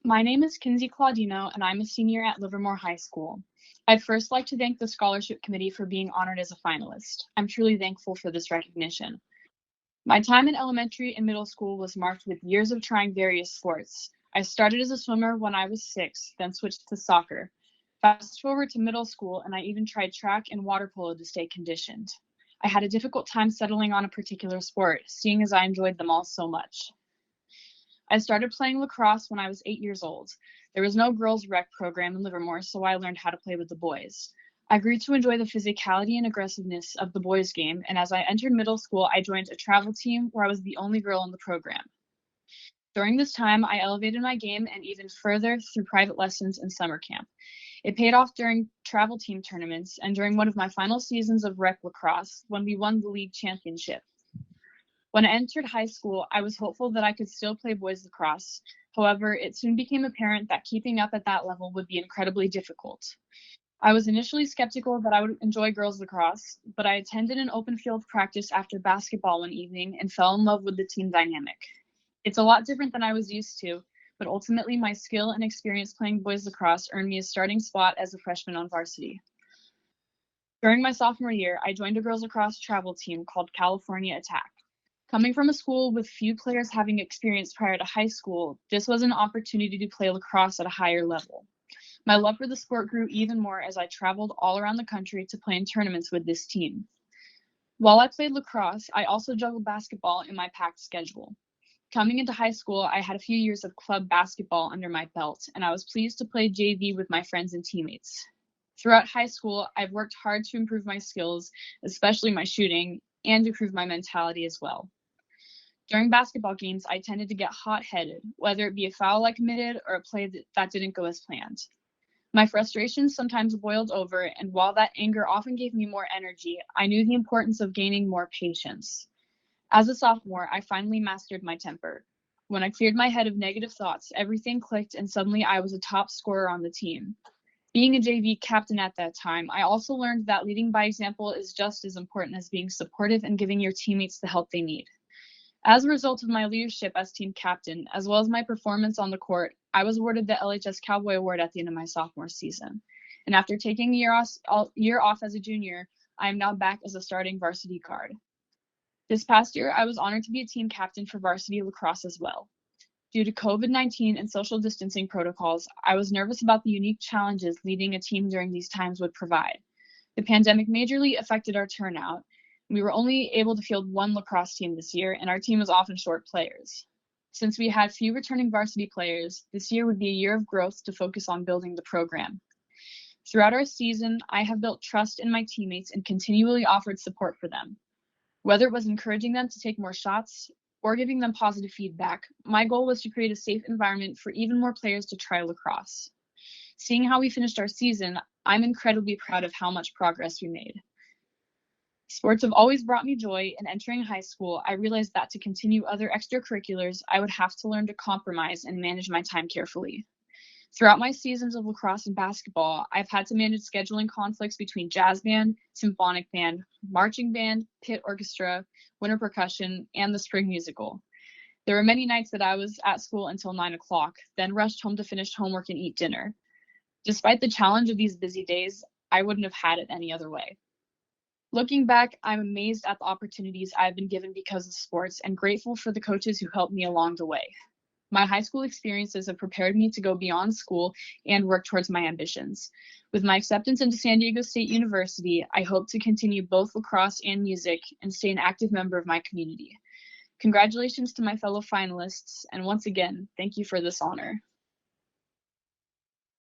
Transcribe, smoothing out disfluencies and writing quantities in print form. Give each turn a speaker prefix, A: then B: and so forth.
A: My name is Kinsey Claudino, and I'm a senior at Livermore High School. I'd first like to thank the Scholarship Committee for being honored as a finalist. I'm truly thankful for this recognition. My time in elementary and middle school was marked with years of trying various sports. I started as a swimmer when I was 6, then switched to soccer. Fast forward to middle school, and I even tried track and water polo to stay conditioned. I had a difficult time settling on a particular sport, seeing as I enjoyed them all so much. I started playing lacrosse when I was 8 years old. There was no girls' rec program in Livermore, so I learned how to play with the boys. I grew to enjoy the physicality and aggressiveness of the boys' game, and as I entered middle school, I joined a travel team where I was the only girl in the program. During this time, I elevated my game and even further through private lessons and summer camp. It paid off during travel team tournaments and during one of my final seasons of rec lacrosse when we won the league championship. When I entered high school, I was hopeful that I could still play boys lacrosse. However, it soon became apparent that keeping up at that level would be incredibly difficult. I was initially skeptical that I would enjoy girls lacrosse, but I attended an open field practice after basketball one evening and fell in love with the team dynamic. It's a lot different than I was used to, but ultimately my skill and experience playing boys lacrosse earned me a starting spot as a freshman on varsity. During my sophomore year, I joined a girls lacrosse travel team called California Attack. Coming from a school with few players having experience prior to high school, this was an opportunity to play lacrosse at a higher level. My love for the sport grew even more as I traveled all around the country to play in tournaments with this team. While I played lacrosse, I also juggled basketball in my packed schedule. Coming into high school, I had a few years of club basketball under my belt, and I was pleased to play JV with my friends and teammates. Throughout high school, I've worked hard to improve my skills, especially my shooting, and improve my mentality as well. During basketball games, I tended to get hot-headed, whether it be a foul I committed or a play that didn't go as planned. My frustrations sometimes boiled over, and while that anger often gave me more energy, I knew the importance of gaining more patience. As a sophomore, I finally mastered my temper. When I cleared my head of negative thoughts, everything clicked, and suddenly I was a top scorer on the team. Being a JV captain at that time, I also learned that leading by example is just as important as being supportive and giving your teammates the help they need. As a result of my leadership as team captain, as well as my performance on the court, I was awarded the LHS Cowboy Award at the end of my sophomore season. And after taking a year off as a junior, I am now back as a starting varsity guard. This past year, I was honored to be a team captain for varsity lacrosse as well. Due to COVID-19 and social distancing protocols, I was nervous about the unique challenges leading a team during these times would provide. The pandemic majorly affected our turnout. We were only able to field one lacrosse team this year, and our team was often short players. Since we had few returning varsity players, this year would be a year of growth to focus on building the program. Throughout our season, I have built trust in my teammates and continually offered support for them. Whether it was encouraging them to take more shots or giving them positive feedback, my goal was to create a safe environment for even more players to try lacrosse. Seeing how we finished our season, I'm incredibly proud of how much progress we made. Sports have always brought me joy, and entering high school, I realized that to continue other extracurriculars, I would have to learn to compromise and manage my time carefully. Throughout my seasons of lacrosse and basketball, I've had to manage scheduling conflicts between jazz band, symphonic band, marching band, pit orchestra, winter percussion, and the spring musical. There were many nights that I was at school until 9 o'clock, then rushed home to finish homework and eat dinner. Despite the challenge of these busy days, I wouldn't have had it any other way. Looking back, I'm amazed at the opportunities I've been given because of sports and grateful for the coaches who helped me along the way. My high school experiences have prepared me to go beyond school and work towards my ambitions. With my acceptance into San Diego State University, I hope to continue both lacrosse and music and stay an active member of my community. Congratulations to my fellow finalists, and once again, thank you for this honor.